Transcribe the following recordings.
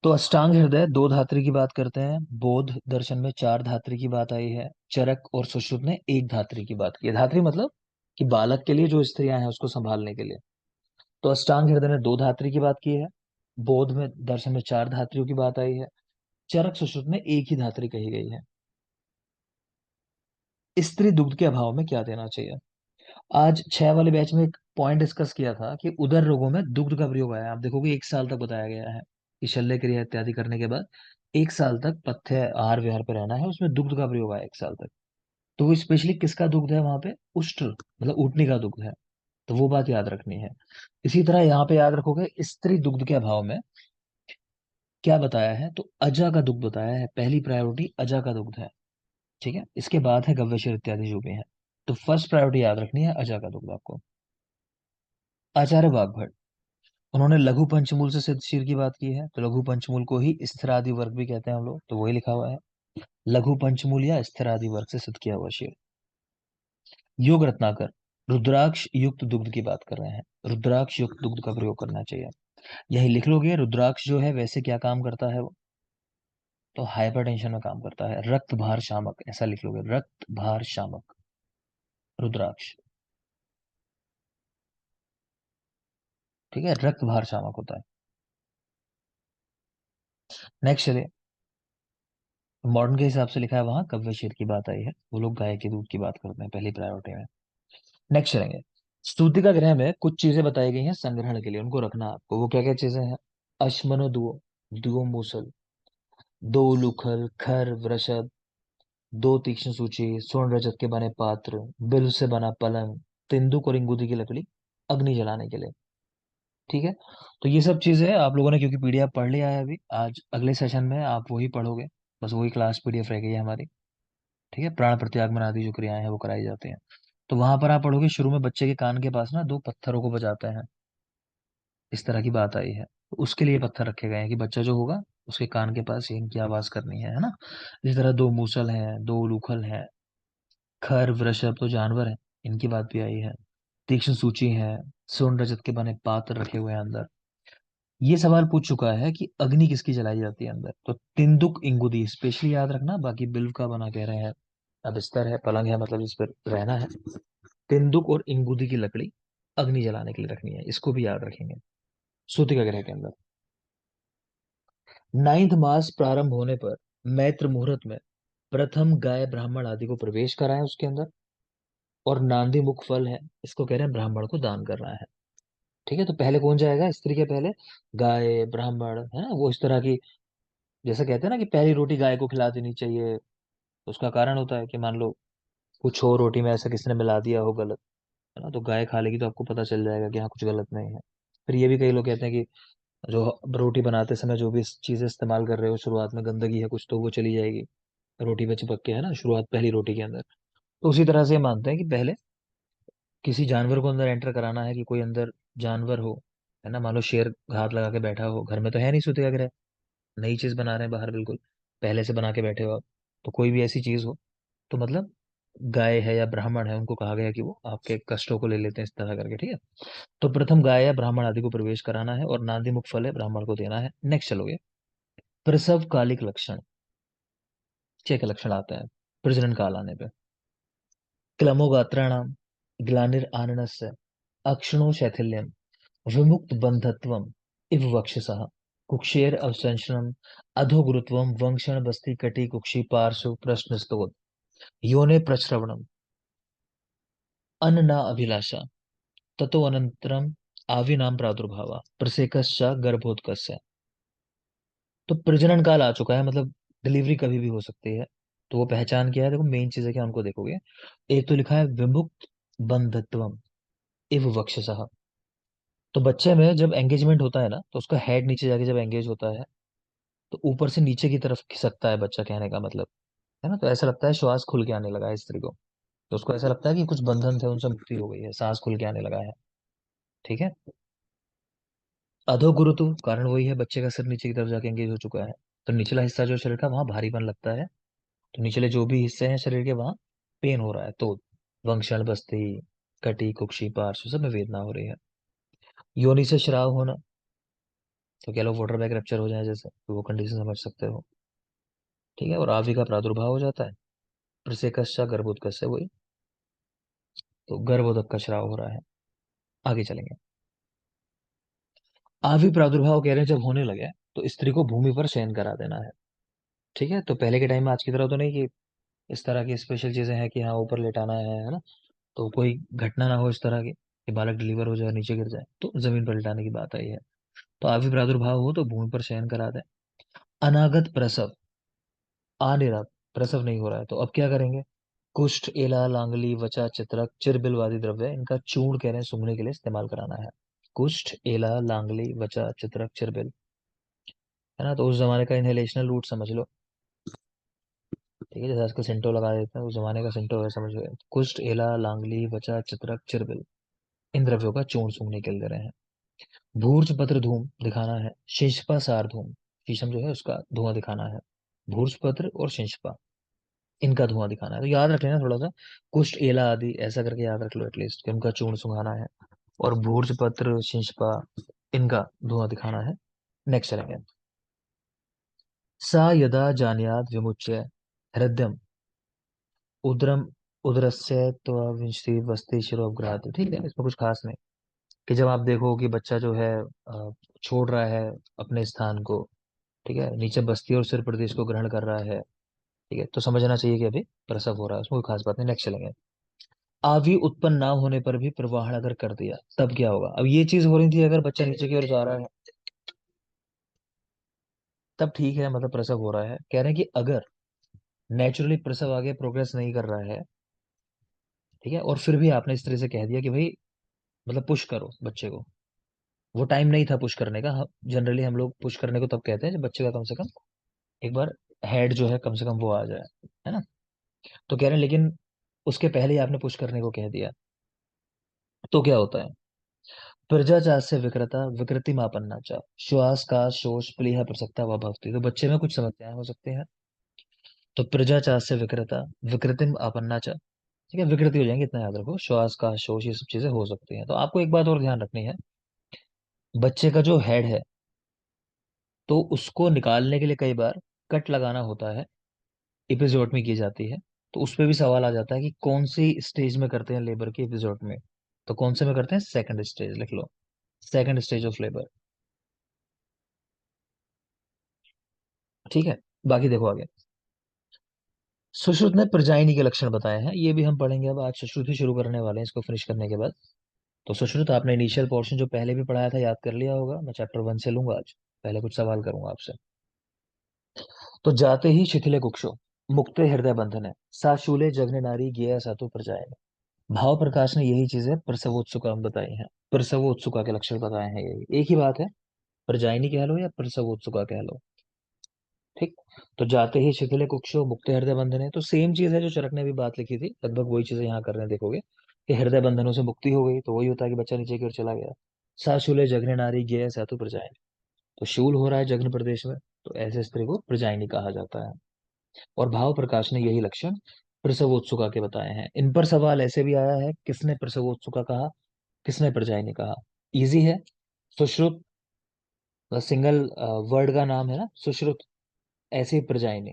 तो अष्टांग हृदय दो धात्री की बात करते हैं, बौद्ध दर्शन में चार धात्री की बात आई है, चरक और सुश्रुत ने एक धात्री की बात की है। धात्री मतलब कि बालक के लिए जो स्त्रियां हैं उसको संभालने के लिए। तो अष्टांग हृदय ने दो धात्री की बात की है, बौद्ध में दर्शन में चार धात्रियों की बात आई है, चरक सुश्रुत में एक ही धात्री कही गई है। स्त्री दुग्ध के अभाव में क्या देना चाहिए? आज 6 वाले बैच में एक पॉइंट डिस्कस किया था कि उदर रोगों में दुग्ध का प्रयोग आया है। आप देखोगे 1 साल तक बताया गया है कि शल्य क्रिया इत्यादि करने के बाद 1 साल तक पथ्य आहार विहार पे रहना है, उसमें दुग्ध का प्रयोग आया 1 साल तक। तो वो स्पेशली किसका दुग्ध है वहां पे? उष्ट्र मतलब ऊँटनी का दुग्ध है। तो वो बात याद रखनी है। इसी तरह यहाँ पे याद रखोगे स्त्री दुग्ध के अभाव में क्या बताया है, तो अजा का दुग्ध बताया है। पहली प्रायोरिटी अजा का दुग्ध है। ठीक है, इसके बाद है गव्यशीर इत्यादि जो भी है। तो फर्स्ट प्रायोरिटी याद रखनी है अजा का दुग्ध आपको। आचार्य वाग्भट, उन्होंने लघु पंचमूल से सिद्ध शीर की बात की है। तो लघु पंचमूल को ही स्थिरादि वर्ग भी कहते हैं हम लोग, तो वही लिखा हुआ है लघु पंचमूल या स्थिरादि वर्ग से सिद्ध किया हुआ शीर। योग रत्नाकर रुद्राक्ष युक्त दुग्ध की बात कर रहे हैं। रुद्राक्ष युक्त दुग्ध का प्रयोग करना चाहिए। यही लिख लोगे, रुद्राक्ष जो है वैसे क्या काम करता है वो? तो हाइपरटेंशन में काम करता है। रक्त भार शामक, ऐसा लिख लोगे, रक्त भार शामक रुद्राक्ष। ठीक है, रक्त भार शामक होता है। नेक्स्ट चलिए, मॉडर्न के हिसाब से लिखा है वहां कव्यशीर की बात आई है, वो लोग गाय के दूध की बात करते हैं पहली प्रायोरिटी में। नेक्स्ट चलेंगे, स्तुतिका ग्रह में कुछ चीजें बताई गई हैं संग्रहण के लिए, उनको रखना आपको। वो क्या क्या चीजें हैं? अश्मनो दुओ, दुओ मूसल, दो उलूखल, खर वृषभ, दो तीक्ष्ण सूची, स्वर्ण रजत के बने पात्र, बिल से बना पलंग, तेंदुक और इंगूदी की लकड़ी अग्नि जलाने के लिए। ठीक है, तो ये सब चीजें आप लोगों ने क्योंकि पीडीएफ पढ़ लिया है अभी, आज अगले सेशन में आप वही पढ़ोगे। बस वही क्लास पीडीएफ रह गई है हमारी। ठीक है, प्राण प्रत्यागमन आदि जो क्रियाएं हैं वो कराई जाती हैं। तो वहां पर आप पढ़ोगे, शुरू में बच्चे के कान के पास ना दो पत्थरों को बजाते हैं, इस तरह की बात आई है। तो उसके लिए पत्थर रखे गए हैं कि बच्चा जो होगा उसके कान के पास इनकी आवाज करनी है ना। इस तरह दो मूसल हैं, दो उलूखल हैं, खर वृषभ तो जानवर है, इनकी बात भी आई है, तीक्ष्ण सूची है, स्वर्ण रजत के बने पात्र रखे हुए हैं अंदर। ये सवाल पूछ चुका है कि अग्नि किसकी जलाई जाती है अंदर, तो तिंदुक इंगुदी स्पेशली याद रखना। बाकी बिल्व का बना कह रहे हैं, अब बिस्तर है पलंग है मतलब जिस पर रहना है। तिंदुक और इंगुदी की लकड़ी अग्नि जलाने के लिए रखनी है, इसको भी याद रखेंगे सूतिका ग्रह के अंदर। नाइन्थ मास प्रारंभ होने पर मैत्र मुहूर्त में प्रथम गाय ब्राह्मण आदि को प्रवेश कराएं उसके अंदर, और नांदी मुख फल है, इसको कह रहे हैं ब्राह्मण को दान करना है। ठीक है, तो पहले कौन जाएगा स्त्री के पहले? गाय ब्राह्मण है ना, वो इस तरह की, जैसे कहते हैं ना कि पहली रोटी गाय को खिला देनी चाहिए। उसका कारण होता है कि मान लो कुछ और रोटी में ऐसा किसी ने मिला दिया हो गलत, है ना, तो गाय खा लेगी तो आपको पता चल जाएगा कि हाँ कुछ गलत नहीं है। फिर ये भी कई लोग कहते हैं कि जो रोटी बनाते समय जो भी चीजें इस्तेमाल कर रहे हो शुरुआत में गंदगी है कुछ तो वो चली जाएगी रोटी में चिपक के, है ना, शुरुआत पहली रोटी के अंदर। तो उसी तरह से ये मानते हैं कि पहले किसी जानवर को अंदर एंटर कराना है, कि कोई अंदर जानवर हो, है ना, मान लो शेर हाथ लगा के बैठा हो, घर में तो है नहीं सूती का, नई चीज बना रहे हैं बाहर बिल्कुल पहले से बना के बैठे हो आप, तो कोई भी ऐसी चीज हो, तो मतलब गाय है या ब्राह्मण है उनको कहा गया कि वो आपके कष्टों को ले लेते हैं इस तरह करके। ठीक है, तो प्रथम गाय या ब्राह्मण आदि को प्रवेश कराना है और नांदी मुख फल है ब्राह्मण को देना है। नेक्स्ट चलोगे, प्रसव कालिक लक्षण, छह के लक्षण आते हैं प्रजनन काल आने पे। क्लमोगात्राणाम, ग्लानिर आननस्य, अक्षणो शैथिल्यम, विमुक्त बंधत्वम इव वक्षसः, कुक्षेर अवसंशनम, अधोगुरुत्वम, वंक्षण बस्ति कटी कुक्षि पार्श्व प्रश्नस्तोद, योने प्रश्रवणम, अन्ना अभिलाषा, ततो अनंतरम आविनाम प्रादुर्भाव, प्रसेकश्च गर्भोत्कच। तो प्रजनन काल आ चुका है, मतलब डिलीवरी कभी भी हो सकती है। तो वो पहचान क्या है, देखो मेन चीज है क्या उनको देखोगे। एक तो लिखा है विमुक्त बंधत्वम इव वक्षसः, तो बच्चे में जब एंगेजमेंट होता है ना तो उसका हेड नीचे जाके जब एंगेज होता है तो ऊपर से नीचे की तरफ खिसकता है बच्चा, कहने का मतलब है ना, तो ऐसा लगता है श्वास खुल के आने लगा है स्त्री को। तो उसको ऐसा लगता है कि कुछ बंधन थे उनसे मुक्ति हो गई है, सांस खुल के आने लगा है। ठीक है, अधो गुरुत्व कारण वही है, बच्चे का सिर नीचे की तरफ जाके एंगेज हो चुका है, तो निचला हिस्सा जो शरीर का वहां भारीपन लगता है। तो निचले जो भी हिस्से हैं शरीर के वहां पेन हो रहा है, तो वंक्षण बस्ती कटी कुक्षि पार्श्व सब में वेदना हो रही है। योनि से श्राव होना, तो क्या लोग वाटर बैग रप्चर हो जाए जैसे, तो वो कंडीशन समझ सकते हो। ठीक है, और आवी का प्रादुर्भाव हो जाता है। प्रसेकस्य गर्भोत्कच है वही, तो गर्भोदक का स्राव हो रहा है। आगे चलेंगे। आवी प्रादुर्भाव कह रहे हैं जब होने लगे तो स्त्री को भूमि पर शयन करा देना है। ठीक है, तो पहले के टाइम में आज की तरह तो नहीं कि इस तरह की स्पेशल चीजें हैं कि हाँ ऊपर लेटाना है ना, तो कोई घटना ना हो इस तरह की कि बालक डिलीवर हो जाए नीचे गिर जाए, तो जमीन पर लिटाने की बात आई है। तो आवी प्रादुर्भाव हो तो भूमि पर शयन करा दे। अनागत प्रसव, आ नहीं रहा, प्रसव नहीं हो रहा है, तो अब क्या करेंगे? कुष्ठ, एला, लांगली, वचा, चित्रक, चिरबिल आदि द्रव्य इनका चूर्ण कह रहे हैं सूंघने के लिए इस्तेमाल कराना है। कुष्ठ, एला, लांगली, वचा, चित्रक, चिरबिल, है ना, तो उस जमाने का इनहेलेशनल रूट समझ लो। ठीक है, जैसे आजकल सेंटो लगा देते हैं, उस जमाने का सेंटो है, समझ लो। कुष्ठ, एला, लांगली, वचा, चित्रक, चिरबिल, इन द्रव्यों का चूर्ण सूंघने के लिए दे रहे हैं। भूर्ज पत्र धूम दिखाना है। शिंशपा सार धूम, शीशम जो है उसका धुआं दिखाना है। भूर्ज पत्र और शिंशपा, इनका धुआं दिखाना है, तो याद रख लेना थोड़ा सा। कुष्ठ, एला आदि ऐसा करके याद रख लो एटलीस्ट कि उनका चूर्ण सुंघाना है। और भूर्ज पत्र, शिंशपा, इनका धुआं दिखाना है। नेक्स्ट चलेंगे। सा यदा जानियाद विमुच्य हृदयम उदरम उदरस्य विंशति वस्ति शिरोपग्रात। ठीक है, इसमें कुछ खास नहीं, कि जब आप देखो कि बच्चा जो है छोड़ रहा है अपने स्थान को, ठीक है, नीचे बस्ती और सिर प्रदेश को ग्रहण कर रहा है, ठीक है, तो समझना चाहिए कि अभी प्रसव हो रहा है, उसमें कोई खास बात नहीं। नेक्स्ट चलेंगे। आवी उत्पन्न ना होने पर भी प्रवाहन अगर कर दिया तब क्या होगा? अब ये चीज हो रही थी अगर बच्चा नीचे की ओर जा रहा है तब ठीक है, मतलब प्रसव हो रहा है। कह रहे हैं कि अगर नेचुरली प्रसव आगे प्रोग्रेस नहीं कर रहा है, ठीक है, और फिर भी आपने इस तरह से कह दिया कि भाई मतलब पुश करो बच्चे को, वो टाइम नहीं था पुश करने का। जनरली हम लोग पुश करने को तब कहते हैं जब बच्चे का कम से कम एक बार हेड जो है कम से कम वो आ जाए, है ना। तो कह रहे हैं लेकिन उसके पहले ही आपने पुश करने को कह दिया, तो क्या होता है? प्रजा चास्य विकृता विकृति मापन्ना चा, श्वास का शोष प्लीहा प्रसक्ता व भवती, तो बच्चे में कुछ समस्याएं हो सकती हैं। तो प्रजा चास्य विकृता विकृति आपन्ना चा, ठीक है, विकृति हो जाएंगे, इतना याद रखो। श्वास का शोष ये सब चीजें हो सकती हैं। तो आपको एक बात और ध्यान रखनी है, बच्चे का जो हेड है तो उसको निकालने के लिए कई बार कट लगाना होता है, एपिजोड की जाती है। तो उस पे भी सवाल आ जाता है कि कौन सी स्टेज में करते हैं लेबर के एपिजोड में, तो कौन से में करते हैं? सेकंड स्टेज, लिख लो, सेकंड स्टेज ऑफ लेबर। ठीक है, बाकी देखो आगे। सुश्रुत ने प्रजाइनी के लक्षण बताए हैं, ये भी हम पढ़ेंगे। अब आज सुश्रुत ही शुरू करने वाले हैं इसको फिनिश करने के बाद। तो सुश्रुत आपने इनिशियल पोर्शन जो पहले भी पढ़ाया था याद कर लिया होगा, मैं चैप्टर 1 से लूंगा आज। पहले कुछ सवाल करूंगा आपसे। तो जाते ही शिथिले कुक्षो मुक्ते हृदय बंधन, साशूले जघने नारी गेय सातु प्रजाए। भाव प्रकाश ने यही चीजें प्रसवोत्सुका बताई हैं, प्रसवोत्सुका के लक्षण बताए हैं, यही एक ही बात है, प्रजाइनी कह लो या प्रसवोत्सुका कह लो। ठीक। तो जाते ही शिथिले कुक्षो मुक्ते हृदय बंधन है, तो सेम चीज है जो चरक ने भी बात लिखी थी, लगभग वही चीजें यहाँ कर रहे हैं, देखोगे कि हृदय बंधनों से मुक्ति हो गई, तो वही होता है कि बच्चा नीचे की ओर चला गया। साशूले जघने नारी गेय सातु प्रजाएं, तो शूल हो रहा है जघन प्रदेश में, तो ऐसे स्त्री को प्रजाइनी कहा जाता है। और भाव प्रकाश ने यही लक्षण प्रसवोत्सुका के बताए हैं। इन पर सवाल ऐसे भी आया है, किसने प्रसवोत्सुका कहा, किसने प्रजाइनी कहा? इजी है, सुश्रुत, सिंगल वर्ड का नाम है ना सुश्रुत, ऐसे ही प्रजाइनी।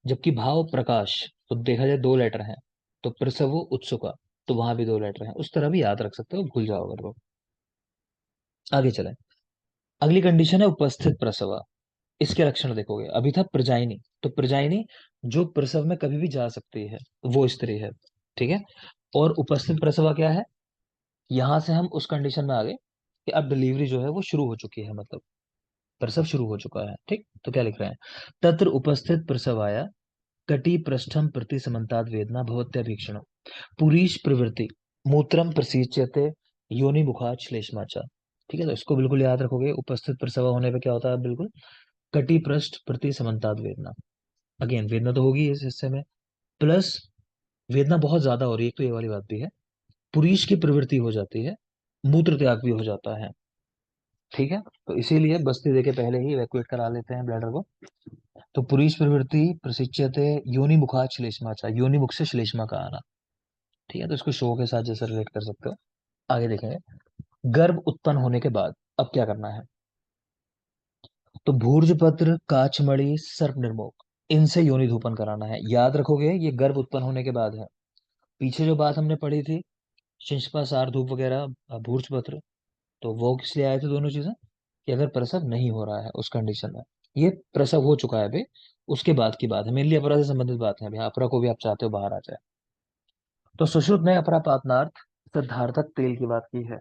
जबकि भाव प्रकाश, तो देखा जाए दो लेटर हैं, तो प्रसवो उत्सुका, तो वहां भी दो लेटर हैं, उस तरह भी याद रख सकते हो, भूल जाओ अगर वो। आगे चलें। अगली कंडीशन है उपस्थित प्रसवा। इसके लक्षण देखोगे, अभी था प्रजाइनी, तो प्रजाइनी जो प्रसव में कभी भी जा सकती है वो स्त्री है। ठीक है, और उपस्थित प्रसवा क्या है? यहां से हम उस कंडीशन में आ गए कि अब डिलीवरी जो है वो शुरू हो चुकी है, मतलब प्रसव शुरू हो चुका है। ठीक, तो क्या लिख रहे हैं? तत्र उपस्थित प्रसवाया कटी पृष्ठम प्रति समन्ताद वेदना भवत्यभीक्षण पुरीश प्रवृत्ति मूत्रम प्रसीच्यते योनि मुखात श्लेष्माचा। ठीक है, तो इसको बिल्कुल याद रखोगे, उपस्थित प्रसव होने पे क्या होता है बिल्कुल, कटी पृष्ठ प्रति समन्ताद वेदना। अगेन वेदना तो होगी इस हिस्से में, प्लस वेदना बहुत ज्यादा हो रही है, एक तो ये वाली बात भी है। पुरीश की प्रवृत्ति हो जाती है, मूत्र त्याग भी हो जाता है। ठीक है, तो इसीलिए बस्ती देके पहले ही इवैक्यूएट करा लेते हैं ब्लैडर को। तो पुरीश प्रवृत्ति प्रसिच्यते योनि मुखात श्लेष्मा चा, योनि मुख से श्लेष्मा का आना। ठीक है, तो इसको शो के साथ जैसे रिलेट कर सकते हो। आगे देखेंगे। गर्भ उत्पन्न होने के बाद अब क्या करना है? तो भूर्जपत्र, काचमणि, सर्प निर्मोक, इनसे योनि धूपन कराना है। याद रखोगे, ये गर्भ उत्पन्न होने के बाद है। पीछे जो बात हमने पढ़ी थी, शिंशपा, सार धूप वगैरह, भूर्जपत्र, तो वो किस लिए आए थे दोनों चीजें? कि अगर प्रसव नहीं हो रहा है उस कंडीशन में। ये प्रसव हो चुका है अभी, उसके बाद की बात है, मेनली अपरा से संबंधित बात है। अभी अपरा को भी आप चाहते हो बाहर आ जाए। तो सुश्रुत ने अपरा पातनार्थ सिद्धार्थक तेल की बात की है।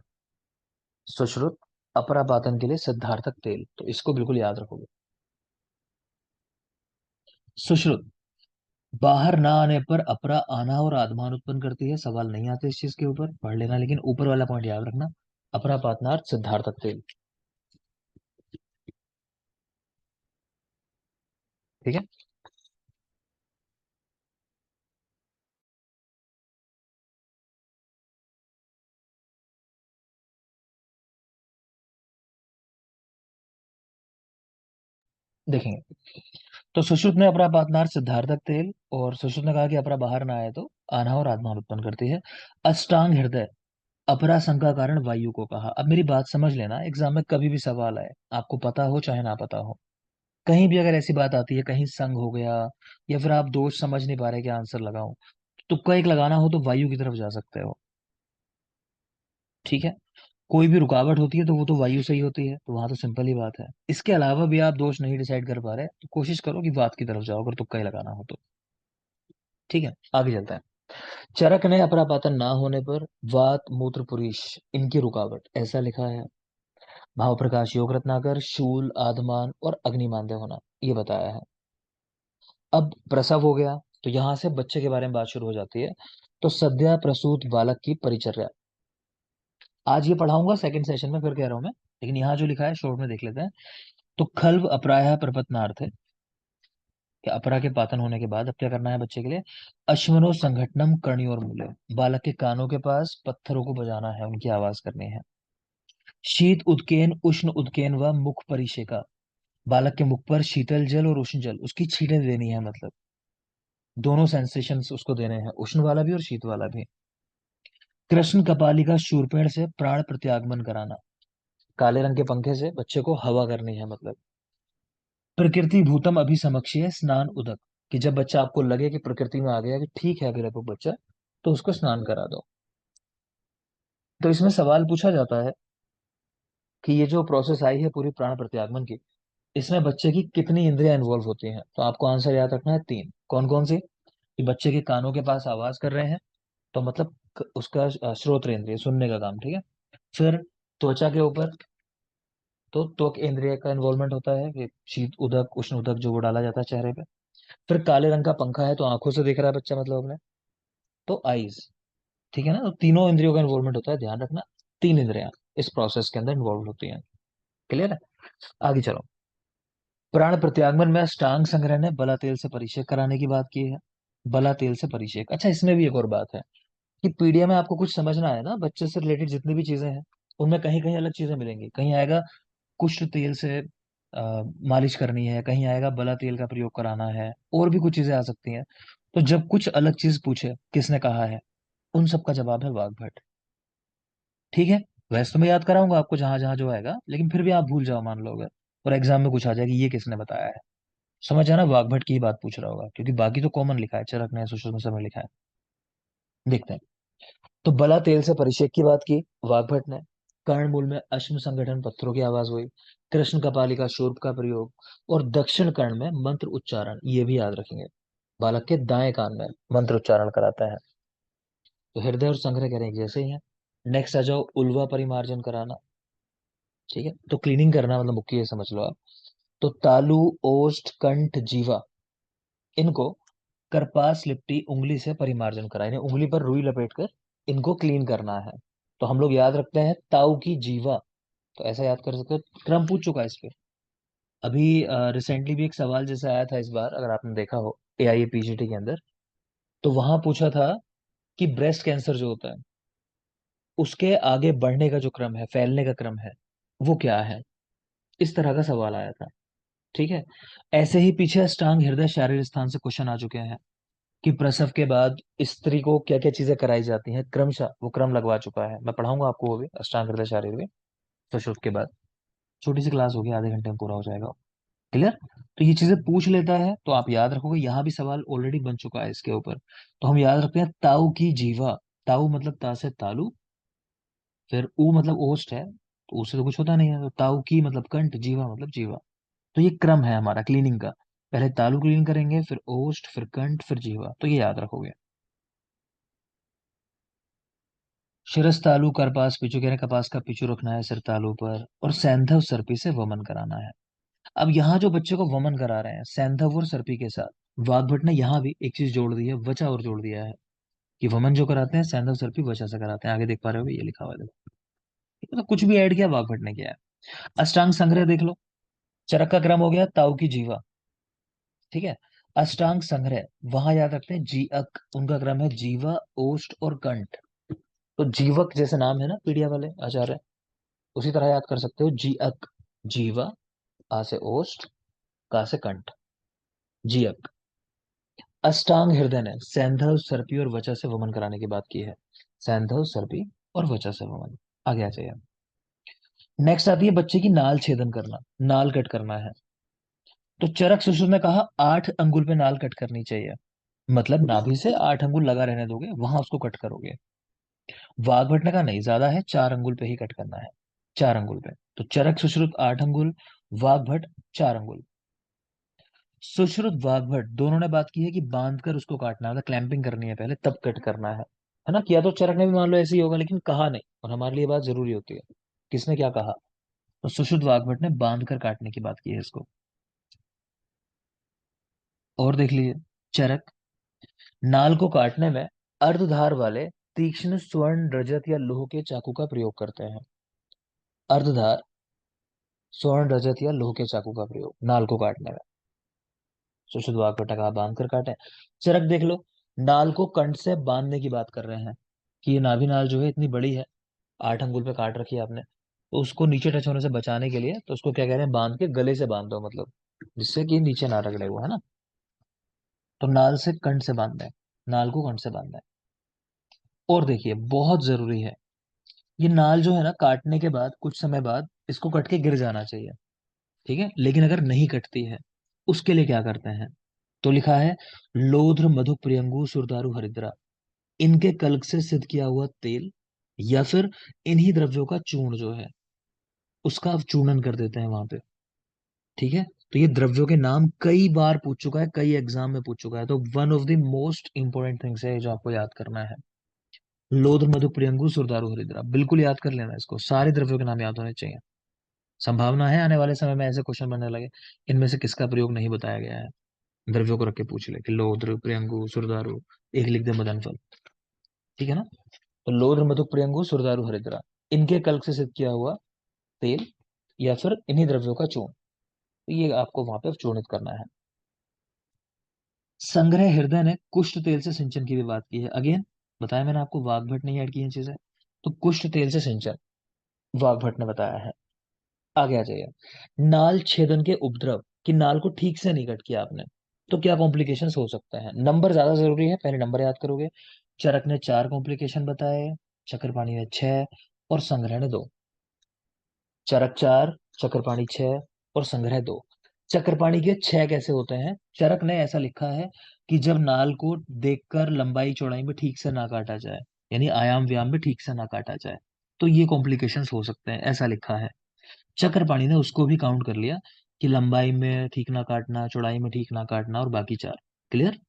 सुश्रुत अपरा पातन के लिए सिद्धार्थक तेल, तो इसको बिल्कुल याद रखोगे। सुश्रुत बाहर ना आने पर अपरा आना और आत्मान उत्पन्न करती है। सवाल नहीं आते इस चीज के ऊपर, पढ़ लेना, लेकिन ऊपर वाला पॉइंट याद रखना। अपरा पातनार्थ सिद्धार्थक तेल। ठीक है। देखेंगे। तो सुश्रुत ने अपरा पातनार्थ सिद्धार्थक तेल, और सुश्रुत ने कहा कि अपरा बाहर ना आए तो आना और आत्मान उत्पन्न करती है। अष्टांग हृदय अपरा संघ का कारण वायु को कहा। अब मेरी बात समझ लेना, एग्जाम में कभी भी सवाल आए, आपको पता हो चाहे ना पता हो, कहीं भी अगर ऐसी बात आती है, कहीं संघ हो गया, या फिर आप दोष समझ नहीं पा रहे कि आंसर लगाऊं, तुक्का एक लगाना हो तो वायु की तरफ जा सकते हो। ठीक है। कोई भी रुकावट होती है तो वो तो वायु से ही होती है, तो वहां तो सिंपल ही बात है। इसके अलावा भी आप दोष नहीं डिसाइड कर पा रहे तो कोशिश करो कि बात की तरफ जाओ, अगर तुक्का ही लगाना हो तो। ठीक है, आगे चलते हैं। चरक ने अपरापातन ना होने पर वात, मूत्र, पुरीष, इनकी रुकावट, ऐसा लिखा है। भाव प्रकाश योग रत्नाकर शूल, आधमान और अग्निमांद्य होना, ये बताया है। अब प्रसव हो गया, तो यहां से बच्चे के बारे में बात शुरू हो जाती है। तो सद्या प्रसूत बालक की परिचर्या, आज ये पढ़ाऊंगा सेकंड सेशन में, फिर कह रहा हूं मैं, लेकिन यहाँ जो लिखा है शॉर्ट में देख लेते हैं। तो खल्व अप्रायः प्रपत्नार्थ है, कि अपरा के पातन होने के बाद अब क्या करना है बच्चे के लिए? अश्वनो संघटनम करणी और मूले, बालक के कानों के पास पत्थरों को बजाना है, उनकी आवाज करनी है। शीत उदकेन, उष्ण उदकेन व मुख परिषेका, बालक के मुख पर शीतल जल और उष्ण जल, उसकी छींटे देनी है, मतलब दोनों सेंसेशंस उसको देने हैं, उष्ण वाला भी और शीत वाला भी। कृष्ण कपालिका शूरपेण से प्राण प्रत्यागमन कराना, काले रंग के पंखे से बच्चे को हवा करनी है, मतलब। प्रकृति भूतम अभिसमक्षीय स्नान उदक, कि जब बच्चा आपको लगे कि प्रकृति में आ गया, कि ठीक है अभी लगभग बच्चा, तो उसको स्नान करा दो। तो इसमें सवाल पूछा जाता है कि ये जो प्रोसेस आई है पूरी प्राण प्रत्यागमन की, इसमें बच्चे की कितनी इंद्रियां इन्वॉल्व होती हैं? तो आपको आंसर याद रखना है, तीन। कौन कौन सी? कि बच्चे के कानों के पास आवाज कर रहे हैं, तो मतलब उसका श्रोत्र इंद्रिय, सुनने का काम, ठीक है। फिर त्वचा के ऊपर, तो त्वक इंद्रिय का इन्वॉल्वमेंट होता है, कि शीत उदक, उष्ण उदक जो वो डाला जाता है चेहरे पे। फिर काले रंग का पंखा है, तो आंखों से देख रहा है बच्चा, मतलब अपने, तो आईज। ठीक है ना, तो तीनों इंद्रियों का इन्वॉल्वमेंट होता है, ध्यान रखना। तीन इंद्रियां इस प्रोसेस के अंदर इन्वॉल्व होती हैं। क्लियर है? आगे चलो। प्राण प्रत्यागमन में अष्टांग संग्रह ने बला तेल से परिषेक कराने की बात की है। बला तेल से परिषेक, अच्छा इसमें भी एक और बात है, कि पीडीएफ में आपको कुछ समझना है ना, बच्चे से रिलेटेड जितनी भी चीजें हैं, उनमें कहीं कहीं अलग चीजें मिलेंगी। कहीं आएगा कुष्ठ तेल से मालिश करनी है, कहीं आएगा बला तेल का प्रयोग कराना है, और भी कुछ चीजें आ सकती हैं। तो जब कुछ अलग चीज पूछे किसने कहा है, उन सब का जवाब है वाग्भट। ठीक है। वैसे तो मैं याद कराऊंगा आपको जहां जहां जो आएगा, लेकिन फिर भी आप भूल जाओ मान लो अगर, और एग्जाम में कुछ आ जाए कि ये किसने बताया है। समझ आना, वाग्भट की ही बात पूछ रहा होगा, क्योंकि बाकी तो कॉमन लिखा है, चरक ने, सुश्रुत में लिखा है। देखते हैं। तो बला तेल से परिषेक की बात की वाग्भट ने। कर्णमूल में अश्म संगठन, पत्थरों की आवाज हुई। कृष्ण कपालिका शूर्प का प्रयोग, और दक्षिण कर्ण में मंत्र उच्चारण, ये भी याद रखेंगे। बालक के दाएं कान में मंत्र उच्चारण कराता है। तो हृदय और संग्रह करें जैसे ही है। नेक्स्ट आ जाओ, उल्वा परिमार्जन कराना। ठीक है, तो क्लीनिंग करना, मतलब मुख्य ये समझ लो आप। तो तालु, ओष्ठ, कंठ, जीवा, इनको करपास लिपटी उंगली से परिमार्जन करा, यानी उंगली पर रुई लपेट कर इनको क्लीन करना है। तो हम लोग याद रखते हैं ताऊ की जीवा, तो ऐसा याद कर सकते हो। क्रम पूछ चुका है इस पे। अभी रिसेंटली भी एक सवाल जैसा आया था इस बार, अगर आपने देखा हो एआईए पीजीटी के अंदर, तो वहां पूछा था कि ब्रेस्ट कैंसर जो होता है, उसके आगे बढ़ने का जो क्रम है, फैलने का क्रम है, वो क्या है? इस तरह का सवाल आया था। ठीक है। ऐसे ही पीछे अष्टांग हृदय शारीर स्थान से क्वेश्चन आ चुके हैं, कि प्रसव के बाद स्त्री को क्या क्या चीजें कराई जाती हैं क्रमशः, वो क्रम लगवा चुका है, मैं पढ़ाऊंगा आपको वो भी, अष्टांग हृदय शारीर भी, सुश्रुत के बाद। छोटी सी क्लास होगी, आधे घंटे में पूरा हो जाएगा। क्लियर। तो ये चीजें पूछ लेता है तो आप याद रखोगे, यहाँ भी सवाल ऑलरेडी बन चुका है इसके ऊपर। तो हम याद रखते हैं ताऊ की जीवा। ताऊ मतलब ता से तालु, फिर ऊ मतलब ओस्ट है, तो उससे तो कुछ होता नहीं है, तो ताऊ की मतलब कंठ, जीवा मतलब जीवा। तो ये क्रम है हमारा क्लीनिंग का। पहले तालु क्लीन करेंगे, फिर ओस्ट, फिर कंठ, फिर जीवा, तो ये याद रखोगे। शिरस तालु करपास पिचू, कह रहे हैं कपास का पिचू रखना है सिर तालु पर, और सैंधव सर्पी से वमन कराना है। अब यहाँ जो बच्चे को वमन करा रहे हैं सैंधव और सर्पी के साथ, वाग्भट ने यहाँ भी एक चीज जोड़ दी है, वचा और जोड़ दिया है, कि वमन जो कराते हैं सैंधव सर्पी वचा से कराते हैं। आगे देख पा रहे हो ये लिखा हुआ है देखो। तो कुछ भी ऐड किया वाग्भट ने किया है। अष्टांग संग्रह देख लो। चरक का क्रम हो गया ताऊ की जीवा, ठीक है। अष्टांग संग्रह, वहां याद रखते हैं जी अक, उनका क्रम है जीवा, ओष्ट और कंठ। तो जीवक जैसे नाम है ना पीढ़िया वाले आचार्य, उसी तरह याद कर सकते हो जी अक, जीवा, आ से ओष्ट, का से कंठ, जी अक। अष्टांग हृदय ने सैंधव सर्पी और वचा से वमन कराने की बात की है। सैंधव सर्पी और वचा से वमन। आगे आ जाइए। नेक्स्ट आती है बच्चे की नाल छेदन करना, नाल कट करना है। तो चरक सुश्रुत ने कहा 8 अंगुल पे नाल कट करनी चाहिए, मतलब नाभि से 8 अंगुल लगा रहने दोगे, वहां उसको कट करोगे। वाघभट ने कहा नहीं, ज्यादा है, 4 अंगुल पे ही कट करना है, 4 अंगुल पे। तो चरक सुश्रुत 8 अंगुल, वाघभट 4 अंगुल। सुश्रुत वाग्भट दोनों ने बात की है कि बांध कर उसको काटना है, मतलब क्लैंपिंग करनी है पहले, तब कट करना है ना। किया तो चरक ने भी मान लो ऐसे ही होगा, लेकिन कहा नहीं, और हमारे लिए बात जरूरी होती है, किसने क्या कहा। तो सुश्रुत वाग्भट ने बांध कर काटने की बात की है इसको। और देख लीजिए, चरक नाल को काटने में अर्धधार वाले तीक्ष्ण स्वर्ण, रजत या लोह के चाकू का प्रयोग करते हैं। अर्धधार स्वर्ण, रजत या लोह के चाकू का प्रयोग नाल को काटने में। सुश्रुत वाग्भट ने कहा बांध कर काटे। चरक देख लो, नाल को कंठ से बांधने की बात कर रहे हैं, कि ये नाभि नाल जो है इतनी बड़ी है, 8 अंगुल पे काट रखी है आपने, तो उसको नीचे टच होने से बचाने के लिए तो उसको क्या कह रहे हैं, बांध के गले से बांध दो, मतलब जिससे कि नीचे ना रगड़े, वो है ना। तो नाल से कंठ से बांधना है, नाल को कंठ से बांधना है। और देखिए बहुत जरूरी है, ये नाल जो है ना, काटने के बाद कुछ समय बाद इसको कट के गिर जाना चाहिए, ठीक है। लेकिन अगर नहीं कटती है, उसके लिए क्या करते हैं। तो लिखा है लोध्र, मधु, प्रियंगु, सुरदारु, हरिद्रा, इनके कल्क से सिद्ध किया हुआ तेल, या फिर इन्हीं द्रव्यों का चूर्ण जो है, उसका चूर्णन कर देते हैं वहां पे, ठीक है। तो ये द्रव्यों के नाम कई बार पूछ चुका है, कई एग्जाम में पूछ चुका है, तो one of the most important things है जो आपको याद करना है। लोध, मधु, प्रियंगु, सुरदारु, हरिद्रा, बिल्कुल याद कर लेना इसको, सारे द्रव्यों के नाम याद होने चाहिए। संभावना है आने वाले समय में ऐसे क्वेश्चन बनने लगे, इनमें से किसका प्रयोग नहीं बताया गया है, द्रव्यों को रख के पूछ ले कि लोद्र, प्रियंगु, सुरदारु, एक लिख दे मदन फल, ठीक है ना। तो लोध्र, मधु, प्रियंगु, सुरदारु, हरिद्रा, इनके कल्क से सिद्ध किया हुआ तेल, या फिर इन्हीं द्रव्यों का चूर्ण, तो ये आपको वहां पर चूर्णित करना है। संग्रह हृदय ने कुष्ठ तेल से सिंचन की भी बात की है। अगेन बताया मैंने आपको, वाग्भट ने ऐड की है चीजें। तो कुष्ठ तेल से सिंचन वाग्भट ने बताया है। आगे आ जाइए। नाल छेदन के उपद्रव, कि नाल को ठीक से नहीं कट किया आपने, तो क्या कॉम्प्लिकेशंस हो सकते हैं। नंबर ज्यादा जरूरी है, पहले नंबर याद करोगे। चरक ने 4 कॉम्प्लिकेशन बताए, चक्रपाणी ने 6, और संग्रह ने 2। चरक 4, चक्रपाणी 6, और संग्रह 2। चक्रपाणी के 6 कैसे होते हैं, चरक ने ऐसा लिखा है कि जब नाल को देखकर लंबाई चौड़ाई में ठीक से ना काटा जाए, यानी आयाम व्याम में ठीक से ना काटा जाए, तो ये कॉम्प्लिकेशंस हो सकते हैं, ऐसा लिखा है। चक्रपाणी ने उसको भी काउंट कर लिया, कि लंबाई में ठीक ना काटना, चौड़ाई में ठीक ना काटना, और बाकी 4। क्लियर।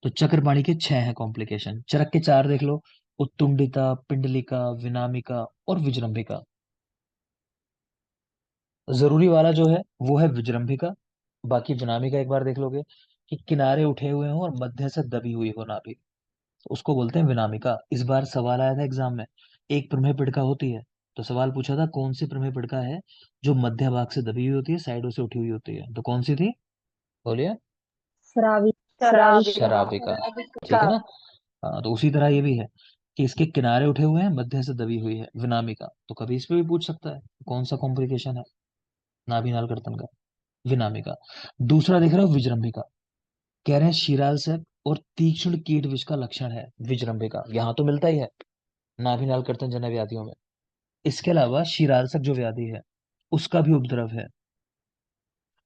तो चक्रपाणी के 6 हैं कॉम्प्लिकेशन, चरक के 4 देख लो। उत्तुंडिता, पिंडलिका, विनामिका और विजृंभिका। जरूरी वाला जो है वो है विजृंभिका। बाकी विनामिका एक बार देख लोगे, कि किनारे उठे हुए हो और मध्य से दबी हुई हो नाभि, तो उसको बोलते हैं विनामिका। इस बार सवाल आया था एग्जाम में, एक प्रमेय पिटका होती है, तो सवाल पूछा था कौन सी प्रमेय पिटका है जो मध्य भाग से दबी हुई होती है, साइडों से उठी हुई होती है, तो कौन सी थी, बोलिए। श्रावी शराबिका। शराबिका, ठीक है ना। हाँ, तो उसी तरह ये भी है, कि इसके किनारे उठे हुए हैं, मध्य से दबी हुई है, विनामिका। तो कभी इस पे भी पूछ सकता है कौन सा कॉम्प्लिकेशन है नाभि नाल कर्तन का, विनामिका। दूसरा देख रहे हो विजृंभिका, कह रहे हैं शिराल से और तीक्ष्ण कीट विष का लक्षण है विजृंभिका, यहाँ तो मिलता ही है नाभि नाल कर्तन जन्य व्याधियों में। इसके अलावा शिरालसक जो व्याधि है, उसका भी उपद्रव है।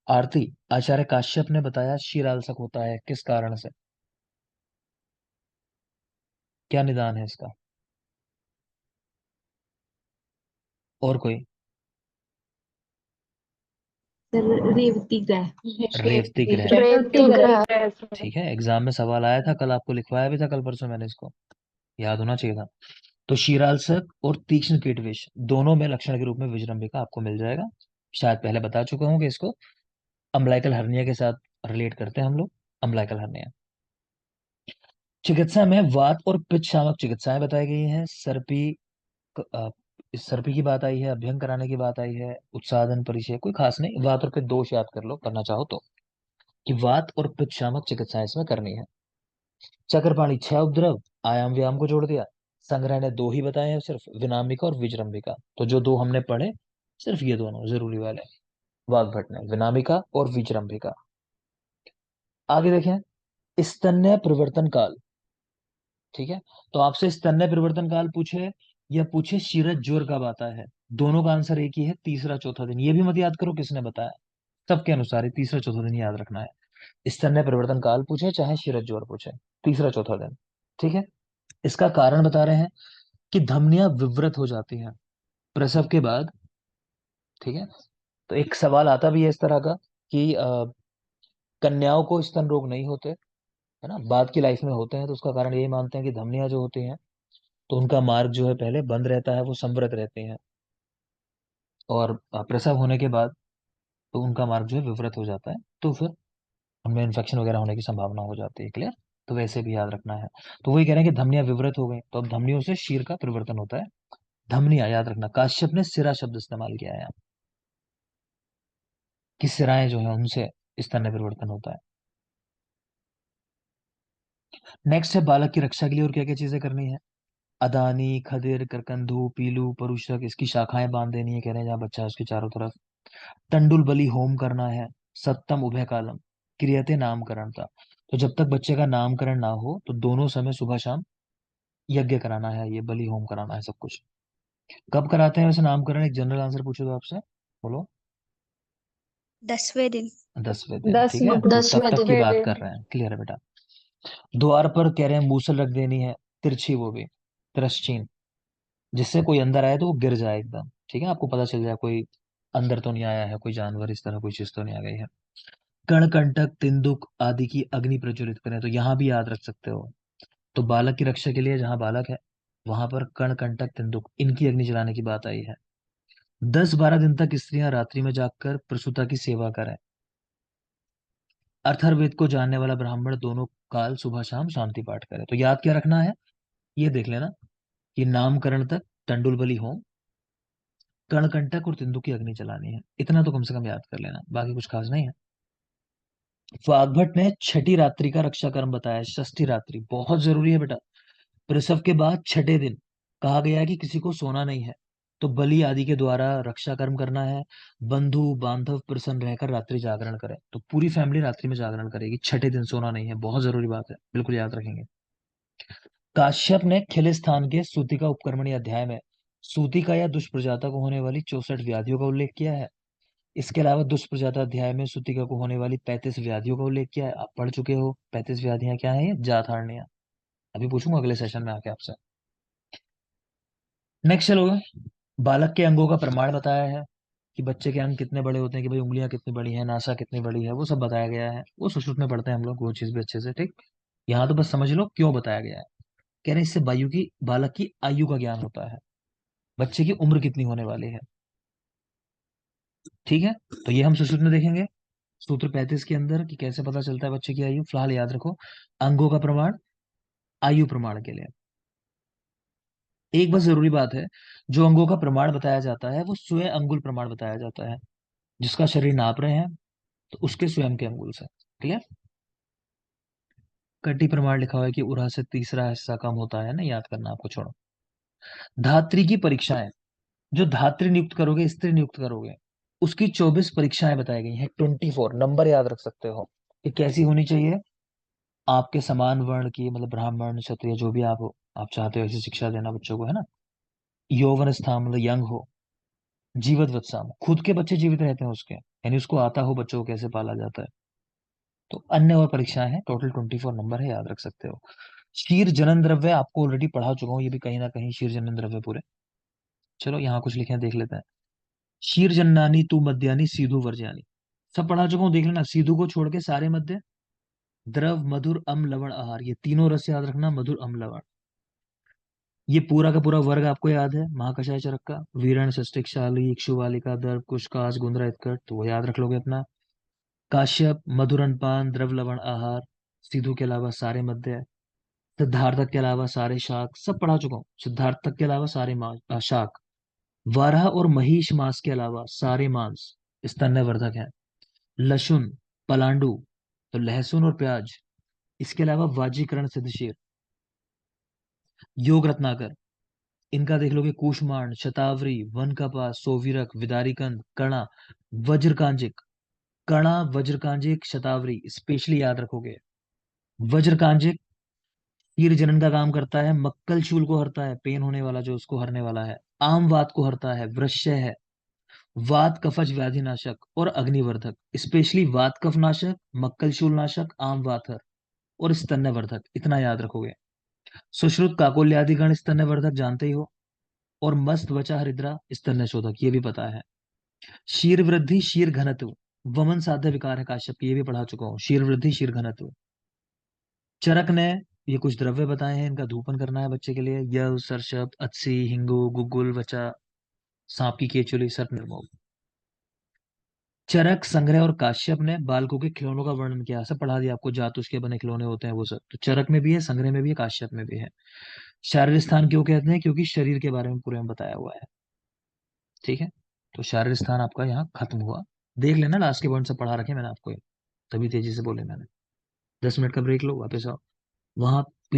आरती, आचार्य काश्यप ने बताया शीरालसक होता है किस कारण से? क्या निदान है इसका? और कोई? सर रेवती ग्रह। रेवती ग्रह। रेवती ग्रह। ठीक है, एग्जाम में सवाल आया था कल, आपको लिखवाया भी था कल परसों मैंने इसको, याद होना चाहिए था। तो शीरालसक और तीक्ष्ण कीटविष दोनों में लक्षण के रूप में विजृंभिका आपको मिल जाएगा। शायद पहले बता चुका हूँ कि इसको अम्लाइकल हर्निया के साथ रिलेट करते हैं हम लोग। Umbilical hernia. चिकित्सा में वात और पित्त शामक चिकित्साएं बताई गई हैं। इस सर्पी की बात आई है, अभ्यंग कराने की बात आई है, उत्साधन परिचय कोई खास नहीं। वात और पित्त दोष याद कर लो करना चाहो तो, कि वात और पित्त शामक चिकित्साएं इसमें करनी है। चक्रपाणी 6 उपद्रव, आयाम व्यायाम को जोड़ दिया। संग्रह ने 2 ही बताए हैं सिर्फ, विनामिका और विजृंभिका। तो जो 2 हमने पढ़े सिर्फ ये दोनों जरूरी वाले, वाग्भट ने विनामिका और विजृंभिका। आगे देखें, स्तन्य परिवर्तन काल। ठीक है, तो आपसे स्तन्य परिवर्तन काल पूछे या पूछे शीरद ज्वर कब आता है, दोनों का आंसर एक ही है, तीसरा चौथा दिन। ये भी मत याद करो किसने बताया, सबके अनुसार ही तीसरा चौथा दिन याद रखना है। स्तन्य परिवर्तन काल पूछे चाहे शीरद ज्वर पूछे, तीसरा चौथा दिन। ठीक है, इसका कारण बता रहे हैं कि धमनियां विवृत हो जाती हैं प्रसव के बाद। ठीक है, तो एक सवाल आता भी है इस तरह का कि कन्याओं को स्तन रोग नहीं होते, है ना, बाद की लाइफ में होते हैं, तो उसका कारण यही मानते हैं कि धमनियां जो होती हैं तो उनका मार्ग जो है पहले बंद रहता है, वो संवृत रहती हैं, और प्रसव होने के बाद तो उनका मार्ग जो है विवृत हो जाता है, तो फिर उनमें इन्फेक्शन वगैरह होने की संभावना हो जाती है। क्लियर? तो वैसे भी याद रखना है। तो वही कह रहे हैं कि धमनियां विवृत हो गई, तो अब धमनियों से शीर का परिवर्तन होता है। धमनियां याद रखना, काश्यप ने सिरा शब्द इस्तेमाल किया है यहाँ, कि सिराएं जो है उनसे स्तन परिवर्तन होता है। नेक्स्ट है बालक की रक्षा के लिए और क्या क्या चीजें करनी है। अदानी, खदिर, करकंधु, पीलू, परुषक, इसकी शाखाएं बांध देनी है, कह रहे हैं जहाँ बच्चा है उसके चारों तरफ। तंडुल बलि होम करना है। सप्तम उभय कालम, क्रियते नामकरण था। तो जब तक बच्चे का नामकरण ना हो तो दोनों समय सुबह शाम यज्ञ कराना है, ये बलि होम कराना है सब कुछ। कब कराते हैं वैसे नामकरण, एक जनरल आंसर पूछो तो आपसे, बोलो। 10वें दिन। 10वें दिन। ठीक है, 10वें तो दिन। तब तक की बात कर रहे हैं। क्लियर है बेटा? द्वार पर कह रहे हैं मूसल रख देनी है, तिरछी, वो भी तिरश्चीन, जिससे कोई अंदर आए तो वो गिर जाए एकदम। ठीक है, आपको पता चल जाए कोई अंदर तो नहीं आया है, कोई जानवर इस तरह कोई चीज तो नहीं आ गई है। कणकंटक, तिंदुक आदि की अग्नि प्रज्वलित करें, तो यहाँ भी याद रख सकते हो। तो बालक की रक्षा के लिए जहाँ बालक है वहां पर कणकंटक, तिंदुक इनकी अग्नि जलाने की बात आई है। 10-12 दिन तक स्त्रियां रात्रि में जागकर प्रसूता की सेवा करें। अथर्ववेद को जानने वाला ब्राह्मण दोनों काल सुबह शाम शांति पाठ करे। तो याद क्या रखना है, ये देख लेना कि नामकरण तक टंडुल बलि होम, कणकंटक और तिंदु की अग्नि जलानी है, इतना तो कम से कम याद कर लेना, बाकी कुछ खास नहीं है। वाग्भट ने छठी रात्रि का रक्षा कर्म बताया, षष्ठी रात्रि बहुत जरूरी है बेटा। प्रसव के बाद छठे दिन कहा गया है कि किसी को सोना नहीं है, तो बलि आदि के द्वारा रक्षा कर्म करना है। बंधु बांधव प्रसन्न रहकर रात्रि जागरण करें, तो पूरी फैमिली रात्रि में जागरण करेगी, छठे दिन सोना नहीं है, बहुत जरूरी बात है, बिल्कुल याद रखेंगे। काश्यप ने खिलिस्तान के सूतिका उपक्रमणी अध्याय में सूतिका या दुष्प्रजाता को होने वाली 64 व्याधियों का उल्लेख किया है। इसके अलावा दुष्प्रजाता अध्याय में सूतिका को होने वाली 35 व्याधियों का उल्लेख किया है, आप पढ़ चुके हो। 35 व्याधियां क्या है? ये जाथाड़नियां। अभी पूछूंगा अगले सेशन में आके आपसे। नेक्स्ट चलोगे, बालक के अंगों का प्रमाण बताया है, कि बच्चे के अंग कितने बड़े होते हैं, कि भाई उंगलियां कितनी बड़ी हैं, नासा कितनी बड़ी है, वो सब बताया गया है। वो सुश्रुत में पढ़ते हैं हम लोग, वो चीज भी अच्छे से। ठीक, यहाँ तो बस समझ लो क्यों बताया गया है। कह रहे हैं इससे वायु की, बालक की आयु का ज्ञान होता है, बच्चे की उम्र कितनी होने वाली है। ठीक है, तो ये हम सुश्रुत में देखेंगे सूत्र 35 के अंदर, कि कैसे पता चलता है बच्चे की आयु। फिलहाल याद रखो अंगों का प्रमाण आयु प्रमाण के लिए। एक बस जरूरी बात है, जो अंगों का प्रमाण बताया जाता है वो स्वयं अंगुल प्रमाण बताया जाता है। जिसका शरीर नाप रहे हैं तो उसके स्वयं के अंगुल से। क्लियर? कटी प्रमाण लिखा हुआ है कि उरा से तीसरा हिस्सा कम होता है ना, याद करना आपको, छोड़ो। धात्री की परीक्षाएं, जो धात्री नियुक्त करोगे, स्त्री नियुक्त करोगे, उसकी 24 परीक्षाएं बताई गई हैं। 24 नंबर याद रख सकते हो, कि कैसी होनी चाहिए। आपके समान वर्ण की, मतलब ब्राह्मण क्षत्रिय जो भी आप हो, आप चाहते हो ऐसी शिक्षा देना बच्चों को, है ना। यौवन स्थान मतलब यंग हो, जीवत वत्साम, खुद के बच्चे जीवित रहते हैं उसके, यानी उसको आता हो बच्चों को कैसे पाला जाता है। तो अन्य और परीक्षाएं हैं, टोटल 24 नंबर है, याद रख सकते हो। क्षीर जनन द्रव्य आपको ऑलरेडी पढ़ा चुका हूँ, ये भी कहीं ना कहीं क्षीर जनन द्रव्य पूरे। चलो यहाँ कुछ लिखे हैं, देख लेते हैं। क्षीर जन्नानी तू मद्यानी सीधु वर्ज्यानी, सब पढ़ा चुका हूँ, देख लेना। सीधु को छोड़ के सारे मध्य। द्रव मधुर अम्ल लवण आहार, ये तीनों रस याद रखना, मधुर अम्ल लवण। ये पूरा का पूरा वर्ग आपको याद है, महाकषाय चरक का। वीरण षष्टिक शाली इक्षु वालिका दर्भ कुश काश गुंद्रा इत्कट, तो वो याद रख लोगे अपना। काश्यप मधुर अनपान द्रव लवण आहार, सिद्धू के अलावा सारे मध्य। सिद्धार्थक के अलावा सारे शाक, सब पढ़ा चुका हूँ। सिद्धार्थक के अलावा सारे शाक। वाराह और महिष मांस के अलावा सारे मांस स्तन्यवर्धक हैं। लहसुन, पलांडु, तो लहसुन और प्याज, इसके अलावा वाजीकरण सिद्धशीर, योग रत्नाकर, इनका देख लोगे। कूष्मांड, शतावरी, वन कपास, सोविरक, विदारीकंद, कणा, वज्रकांजिक। कणा, वज्रकांजिक, शतावरी स्पेशली याद रखोगे। वज्रकांजिक तीर जनन का काम करता है, मक्कल शूल को हरता है, पेन होने वाला जो उसको हरने वाला है। आम वात को हरता है, वृश्य है। वात कफज व्याधि नाशक और अग्निवर्धक, स्पेशली वात कफ नाशक, मक्कल शूल नाशक, आम वातहर और स्तन्यवर्धक, इतना याद रखोगे। सुश्रुत काकोल्यादिगण स्तन्यवर्धक जानते ही हो। और मस्त वचा हरिद्रा स्तन्य शोधक, ये भी पता है। शीर वृद्धि शीर घनत्व वमन साध्य विकार है काश्यप की, ये भी पढ़ा चुका हूँ। शीर वृद्धि शीर घनत्व। चरक ने ये कुछ द्रव्य बताए हैं, इनका धूपन करना है बच्चे के लिए। यव, सरशप, अत्सी, हिंगू, गुगुल, वचा, सांप की केचुली, सर्प निर्मोग। चरक, संग्रह और काश्यप ने बालकों के खिलौनों का वर्णन किया, सब पढ़ा दिया आपको। जातुष के बने खिलौने होते हैं वो सब, तो चरक में भी है, संग्रह में भी है, काश्यप में भी है। शारीर स्थान क्यों कहते हैं, क्योंकि शरीर के बारे में पूरे में बताया हुआ है। ठीक है, तो शारीर स्थान आपका यहाँ खत्म हुआ। देख लेना, लास्ट के पॉइंट से पढ़ा रखे मैंने आपको ये, तभी तेजी से बोले मैंने। 10 मिनट का ब्रेक लो, वापस आओ। वहां